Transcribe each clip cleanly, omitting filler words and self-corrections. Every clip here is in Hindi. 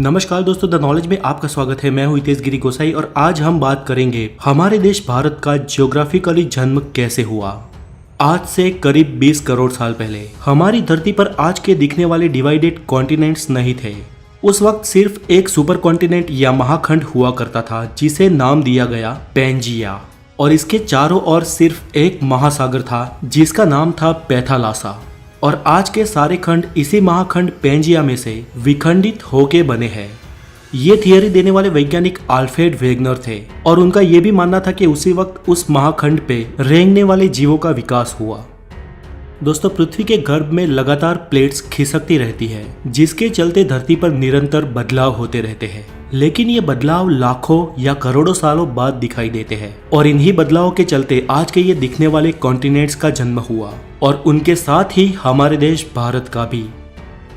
नमस्कार दोस्तों, द नॉलेज में आपका स्वागत है। मैं हूं हितेश गिरी गोसाई और आज हम बात करेंगे हमारे देश भारत का ज्योग्राफिकली जन्म कैसे हुआ। आज से करीब 20 करोड़ साल पहले हमारी धरती पर आज के दिखने वाले डिवाइडेड कॉन्टिनेंट्स नहीं थे। उस वक्त सिर्फ एक सुपर कॉन्टिनेंट या महाखंड हुआ करता था जिसे नाम दिया गया पैंजिया, और इसके चारों ओर सिर्फ एक महासागर था जिसका नाम था पैथालासा। और आज के सारे खंड इसी महाखंड पैंजिया में से विखंडित होके बने हैं। ये थियरी देने वाले वैज्ञानिक अल्फ्रेड वेगनर थे और उनका यह भी मानना था कि उसी वक्त उस महाखंड पे रेंगने वाले जीवों का विकास हुआ। दोस्तों, पृथ्वी के गर्भ में लगातार प्लेट्स खिसकती रहती है जिसके चलते धरती पर निरंतर बदलाव होते रहते हैं, लेकिन ये बदलाव लाखों या करोड़ों सालों बाद दिखाई देते हैं। और इन्हीं बदलावों के चलते आज के ये दिखने वाले कॉन्टिनेंट्स का जन्म हुआ और उनके साथ ही हमारे देश भारत का भी।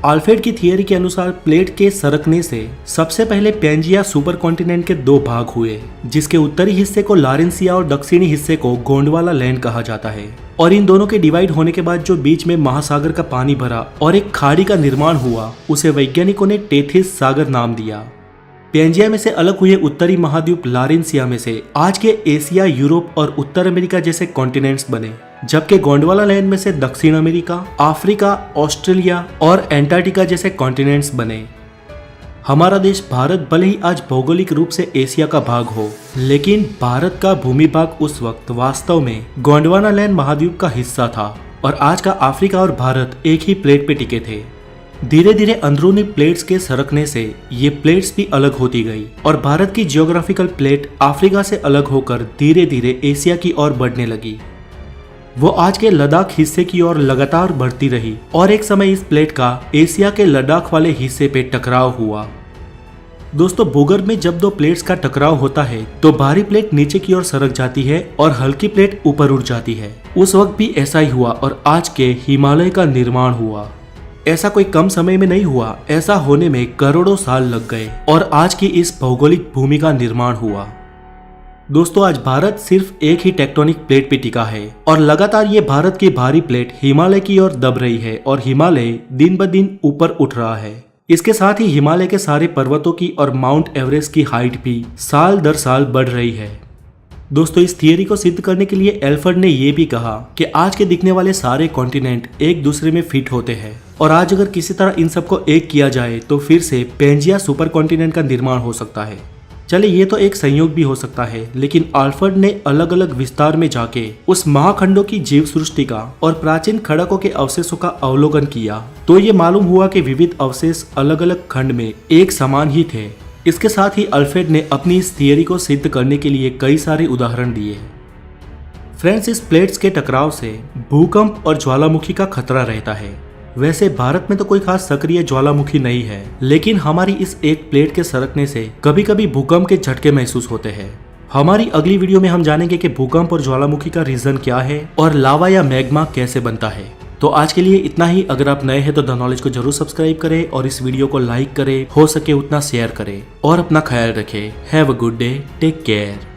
अल्फ्रेड की थियरी के अनुसार प्लेट के सरकने से सबसे पहले पैंजिया सुपर कॉन्टिनेंट के दो भाग हुए, जिसके उत्तरी हिस्से को लारेंसिया और दक्षिणी हिस्से को गोंडवाना लैंड कहा जाता है। और इन दोनों के डिवाइड होने के बाद जो बीच में महासागर का पानी भरा और एक खाड़ी का निर्माण हुआ, उसे वैज्ञानिकों ने टेथिस सागर नाम दिया। पैंजिया में से अलग हुए उत्तरी महाद्वीप लारेंसिया में से आज के एशिया, यूरोप और उत्तर अमेरिका जैसे कॉन्टिनेंट्स बने, जबकि गोंडवाना लैंड में से दक्षिण अमेरिका, अफ्रीका, ऑस्ट्रेलिया और एंटार्क्टिका जैसे कॉन्टिनेंट्स बने। हमारा देश भारत भले ही आज भौगोलिक रूप से एशिया का भाग हो, लेकिन भारत का भूमि भाग उस वक्त वास्तव में गोंडवाना लैंड महाद्वीप का हिस्सा था और आज का अफ्रीका और भारत एक ही प्लेट पे टिके थे। धीरे धीरे अंदरूनी प्लेट्स के सरकने से ये प्लेट्स भी अलग होती गई और भारत की जियोग्राफिकल प्लेट अफ्रीका से अलग होकर धीरे धीरे एशिया की ओर बढ़ने लगी। वो आज के लद्दाख हिस्से की ओर लगातार बढ़ती रही और एक समय इस प्लेट का एशिया के लद्दाख वाले हिस्से पे टकराव हुआ। दोस्तों, भूगर्भ में जब दो प्लेट्स का टकराव होता है तो भारी प्लेट नीचे की ओर सरक जाती है और हल्की प्लेट ऊपर उठ जाती है। उस वक्त भी ऐसा ही हुआ और आज के हिमालय का निर्माण हुआ। ऐसा कोई कम समय में नहीं हुआ, ऐसा होने में करोड़ों साल लग गए और आज की इस भौगोलिक भूमि का निर्माण हुआ। दोस्तों, आज भारत सिर्फ एक ही टेक्टोनिक प्लेट पे टिका है और लगातार ये भारत की भारी प्लेट हिमालय की ओर दब रही है और हिमालय दिन ब दिन ऊपर उठ रहा है। इसके साथ ही हिमालय के सारे पर्वतों की और माउंट एवरेस्ट की हाइट भी साल दर साल बढ़ रही है। दोस्तों, इस थियरी को सिद्ध करने के लिए अल्फ्रेड ने यह भी कहा कि आज के दिखने वाले सारे कॉन्टिनेंट एक दूसरे में फिट होते हैं और आज अगर किसी तरह इन सबको एक किया जाए तो फिर से पैंजिया सुपर कॉन्टिनेंट का निर्माण हो सकता है। चले, ये तो एक संयोग भी हो सकता है, लेकिन अल्फ्रेड ने अलग अलग विस्तार में जाके उस महाखंडों की जीव सृष्टि का और प्राचीन खड़कों के अवशेषों का अवलोकन किया तो ये मालूम हुआ कि विविध अवशेष अलग अलग खंड में एक समान ही थे। इसके साथ ही अल्फ्रेड ने अपनी इस थियरी को सिद्ध करने के लिए कई सारे उदाहरण दिए। फ्रेंड्स, इस प्लेट्स के टकराव से भूकंप और ज्वालामुखी का खतरा रहता है। वैसे भारत में तो कोई खास सक्रिय ज्वालामुखी नहीं है, लेकिन हमारी इस एक प्लेट के सरकने से कभी कभी भूकंप के झटके महसूस होते हैं। हमारी अगली वीडियो में हम जानेंगे कि भूकंप और ज्वालामुखी का रीजन क्या है और लावा या मैग्मा कैसे बनता है। तो आज के लिए इतना ही। अगर आप नए हैं तो द नॉलेज को जरूर सब्सक्राइब करें और इस वीडियो को लाइक करें, हो सके उतना शेयर करें और अपना ख्याल रखें। Have a good day, take care.